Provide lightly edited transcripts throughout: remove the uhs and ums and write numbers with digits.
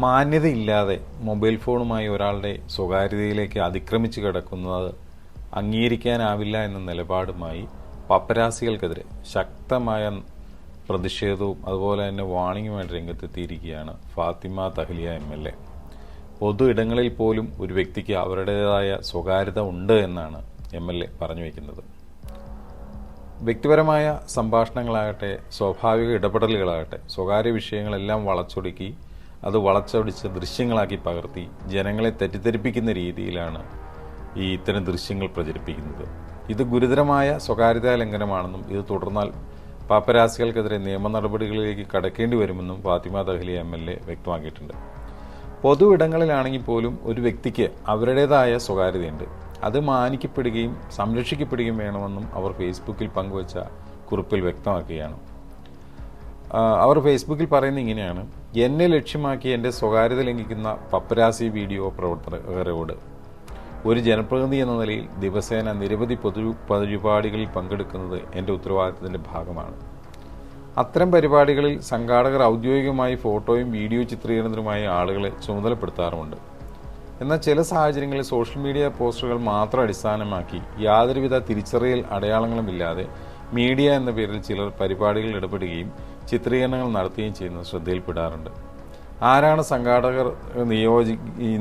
മാന്യതയില്ലാതെ mobile ഫോണുമായി ഒരാളുടെ സ്വകാര്യതയിലേക്ക് അതിക്രമിച്ച് കിടക്കുന്നത് അംഗീകരിക്കാനാവില്ല എന്ന നിലപാടുമായി പപ്പരാസികൾക്കെതിരെ ശക്തമായ പ്രതിഷേധവും അതുപോലെ തന്നെ വാണിംഗുമായിട്ട് രംഗത്തെത്തിയിരിക്കുകയാണ് ഫാത്തിമ തഹ്ലിയ MLA. പൊതു ഇടങ്ങളിൽ പോലും ഒരു വ്യക്തിക്ക് അവരുടേതായ സ്വകാര്യത ഉണ്ട് എന്നാണ് MLA പറഞ്ഞു വയ്ക്കുന്നത്. വ്യക്തിപരമായ സംഭാഷണങ്ങളാകട്ടെ, സ്വാഭാവിക ഇടപെടലുകളാകട്ടെ, സ്വകാര്യ വിഷയങ്ങളെല്ലാം വളച്ചൊടുക്കി അത് വളച്ചൊടിച്ച് ദൃശ്യങ്ങളാക്കി പകർത്തി ജനങ്ങളെ തെറ്റിദ്ധരിപ്പിക്കുന്ന രീതിയിലാണ് ഇത്തരം ദൃശ്യങ്ങൾ പ്രചരിപ്പിക്കുന്നത്. ഇത് ഗുരുതരമായ സ്വകാര്യതാ ലംഘനമാണെന്നും ഇത് തുടർന്നാൽ പാപ്പരാസികൾക്കെതിരെ നിയമ നടപടികളിലേക്ക് കടക്കേണ്ടി വരുമെന്നും ഫാത്തിമ തഹ്ലിയ MLA വ്യക്തമാക്കിയിട്ടുണ്ട്. പൊതു ഇടങ്ങളിലാണെങ്കിൽ പോലും ഒരു വ്യക്തിക്ക് അവരുടേതായ സ്വകാര്യതയുണ്ട്. അത് മാനിക്കപ്പെടുകയും സംരക്ഷിക്കപ്പെടുകയും വേണമെന്നും അവർ ഫേസ്ബുക്കിൽ പങ്കുവച്ച കുറിപ്പിൽ വ്യക്തമാക്കുകയാണ്. അവർ ഫേസ്ബുക്കിൽ പറയുന്നത് ഇങ്ങനെയാണ്: എന്നെ ലക്ഷ്യമാക്കി എൻ്റെ സ്വകാര്യത ലംഘിക്കുന്ന പപ്പരാസി വീഡിയോ പ്രവർത്തകരോട് ഒരു ജനപ്രതിനിധി എന്ന നിലയിൽ ദിവസേന നിരവധി പരിപാടികളിൽ പങ്കെടുക്കുന്നത് എൻ്റെ ഉത്തരവാദിത്തത്തിൻ്റെ ഭാഗമാണ്. അത്തരം പരിപാടികളിൽ സംഘാടകർ ഔദ്യോഗികമായി ഫോട്ടോയും വീഡിയോ ചിത്രീകരണത്തിനുമായി ആളുകളെ ചുമതലപ്പെടുത്താറുമുണ്ട്. എന്നാൽ ചില സാഹചര്യങ്ങളിൽ സോഷ്യൽ മീഡിയ പോസ്റ്ററുകൾ മാത്രം അടിസ്ഥാനമാക്കി യാതൊരുവിധ തിരിച്ചറിയൽ അടയാളങ്ങളുമില്ലാതെ മീഡിയ എന്ന പേരിൽ ചിലർ പരിപാടികളിൽ ഇടപെടുകയും ചിത്രീകരണങ്ങൾ നടത്തുകയും ചെയ്യുന്നത് ശ്രദ്ധയിൽപ്പെടാറുണ്ട്. ആരാണ് സംഘാടകർ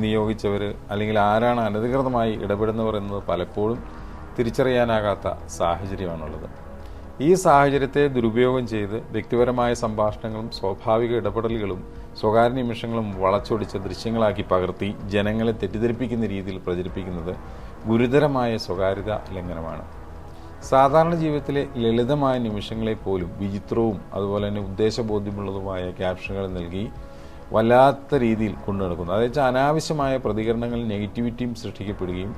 നിയോഗിച്ചവർ, അല്ലെങ്കിൽ ആരാണ് അനധികൃതമായി ഇടപെടുന്നവർ എന്നത് പലപ്പോഴും തിരിച്ചറിയാനാകാത്ത സാഹചര്യമാണുള്ളത്. ഈ സാഹചര്യത്തെ ദുരുപയോഗം ചെയ്ത് വ്യക്തിപരമായ സംഭാഷണങ്ങളും സ്വാഭാവിക ഇടപെടലുകളും സ്വകാര്യ നിമിഷങ്ങളും വളച്ചൊടിച്ച് ദൃശ്യങ്ങളാക്കി പകർത്തി ജനങ്ങളെ തെറ്റിദ്ധരിപ്പിക്കുന്ന രീതിയിൽ പ്രചരിപ്പിക്കുന്നത് ഗുരുതരമായ സ്വകാര്യതാ ലംഘനമാണ്. സാധാരണ ജീവിതത്തിലെ ലളിതമായ നിമിഷങ്ങളെ പോലും വിചിത്രവും അതുപോലെ തന്നെ ഉദ്ദേശബോധ്യമുള്ളതുമായ ക്യാപ്ഷനുകൾ നൽകി വല്ലാത്ത രീതിയിൽ കൊണ്ടുനടക്കുന്നു. അതായത് അനാവശ്യമായ പ്രതികരണങ്ങളിൽ നെഗറ്റിവിറ്റിയും സൃഷ്ടിക്കപ്പെടുകയും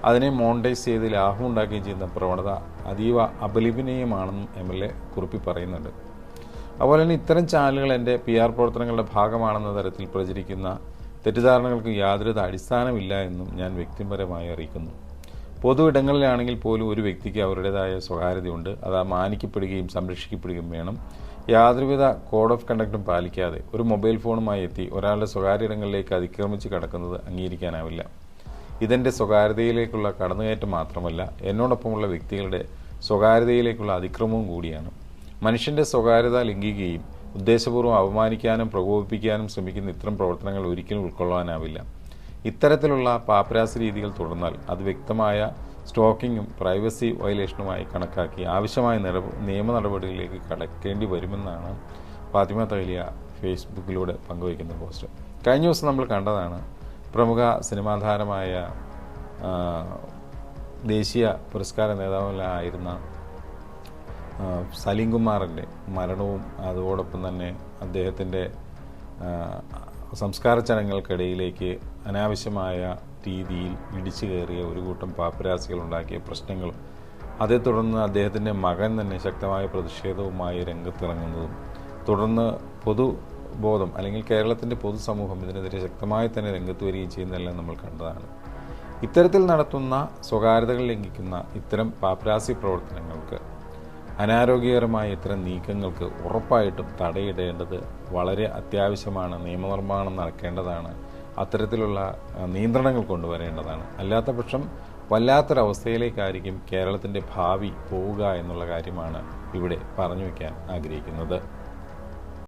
അതിനെ മോണിറ്റൈസ് ചെയ്ത് ലാഭം ഉണ്ടാക്കുകയും ചെയ്യുന്ന പ്രവണത അതീവ അപലപനീയമാണെന്നും MLA കുറിപ്പിൽ പറയുന്നുണ്ട്. അതുപോലെ തന്നെ ഇത്തരം ചാനലുകൾ എൻ്റെ PR പ്രവർത്തനങ്ങളുടെ ഭാഗമാണെന്ന തരത്തിൽ പ്രചരിക്കുന്ന തെറ്റിദ്ധാരണകൾക്ക് യാതൊരു അടിസ്ഥാനമില്ല എന്നും ഞാൻ വ്യക്തിപരമായി അറിയിക്കുന്നു. പൊതു ഇടങ്ങളിലാണെങ്കിൽ പോലും ഒരു വ്യക്തിക്ക് അവരുടേതായ സ്വകാര്യതയുണ്ട്. അത് മാനിക്കപ്പെടുകയും സംരക്ഷിക്കപ്പെടുകയും വേണം. യാതൊരുവിധ കോഡ് ഓഫ് കണ്ടക്റ്റും പാലിക്കാതെ ഒരു മൊബൈൽ ഫോണുമായി എത്തി ഒരാളുടെ സ്വകാര്യ ഇടങ്ങളിലേക്ക് അതിക്രമിച്ച് കടക്കുന്നത് അംഗീകരിക്കാനാവില്ല. ഇതെൻ്റെ സ്വകാര്യതയിലേക്കുള്ള കടന്നുകയറ്റം മാത്രമല്ല, എന്നോടൊപ്പമുള്ള വ്യക്തികളുടെ സ്വകാര്യതയിലേക്കുള്ള അതിക്രമവും കൂടിയാണ്. മനുഷ്യൻ്റെ സ്വകാര്യത ലംഘിക്കുകയും ഉദ്ദേശപൂർവ്വം അപമാനിക്കാനും പ്രകോപിപ്പിക്കാനും ശ്രമിക്കുന്ന ഇത്തരം പ്രവർത്തനങ്ങൾ ഒരിക്കലും ഉൾക്കൊള്ളാനാവില്ല. ഇത്തരത്തിലുള്ള പാപ്പരാസി രീതികൾ തുടർന്നാൽ അത് വ്യക്തമായ സ്റ്റോക്കിങ്ങും പ്രൈവസി വയലേഷനുമായി കണക്കാക്കി ആവശ്യമായ നിയമ നടപടികളിലേക്ക് കടക്കേണ്ടി വരുമെന്നാണ് ഫാത്തിമ തഹ്ലിയ ഫേസ്ബുക്കിലൂടെ പങ്കുവയ്ക്കുന്ന പോസ്റ്റ്. കഴിഞ്ഞ ദിവസം നമ്മൾ കണ്ടതാണ് പ്രമുഖ സിനിമാ താരമായ ദേശീയ പുരസ്കാര നേതാവായിരുന്ന സലീം കുമാറിൻ്റെ മരണവും അതോടൊപ്പം തന്നെ അദ്ദേഹത്തിൻ്റെ സംസ്കാര ചടങ്ങുകൾക്കിടയിലേക്ക് അനാവശ്യമായ രീതിയിൽ ഇടിച്ചു കയറിയ ഒരു കൂട്ടം പാപ്പരാസികൾ ഉണ്ടാക്കിയ പ്രശ്നങ്ങളും അതേ തുടർന്ന് അദ്ദേഹത്തിൻ്റെ മകൻ തന്നെ ശക്തമായ പ്രതിഷേധവുമായി രംഗത്തിറങ്ങുന്നതും തുടർന്ന് പൊതുബോധം അല്ലെങ്കിൽ കേരളത്തിൻ്റെ പൊതുസമൂഹം ഇതിനെതിരെ ശക്തമായി തന്നെ രംഗത്ത് വരികയും ചെയ്യുന്നതെല്ലാം നമ്മൾ കണ്ടതാണ്. ഇത്തരത്തിൽ നടത്തുന്ന സ്വകാര്യതകൾ ലംഘിക്കുന്ന ഇത്തരം പാപ്പരാസി പ്രവർത്തനങ്ങൾക്ക്, അനാരോഗ്യകരമായ ഇത്തരം നീക്കങ്ങൾക്ക് ഉറപ്പായിട്ടും തടയിടേണ്ടത് വളരെ അത്യാവശ്യമാണ്. നിയമനിർമ്മാണം നടക്കേണ്ടതാണ്. അത്തരത്തിലുള്ള നിയന്ത്രണങ്ങൾ കൊണ്ടുവരേണ്ടതാണ്. അല്ലാത്ത പക്ഷം വല്ലാത്തൊരവസ്ഥയിലേക്കായിരിക്കും കേരളത്തിൻ്റെ ഭാവി പോവുക എന്നുള്ള കാര്യമാണ് ഇവിടെ പറഞ്ഞു വയ്ക്കാൻ ആഗ്രഹിക്കുന്നത്.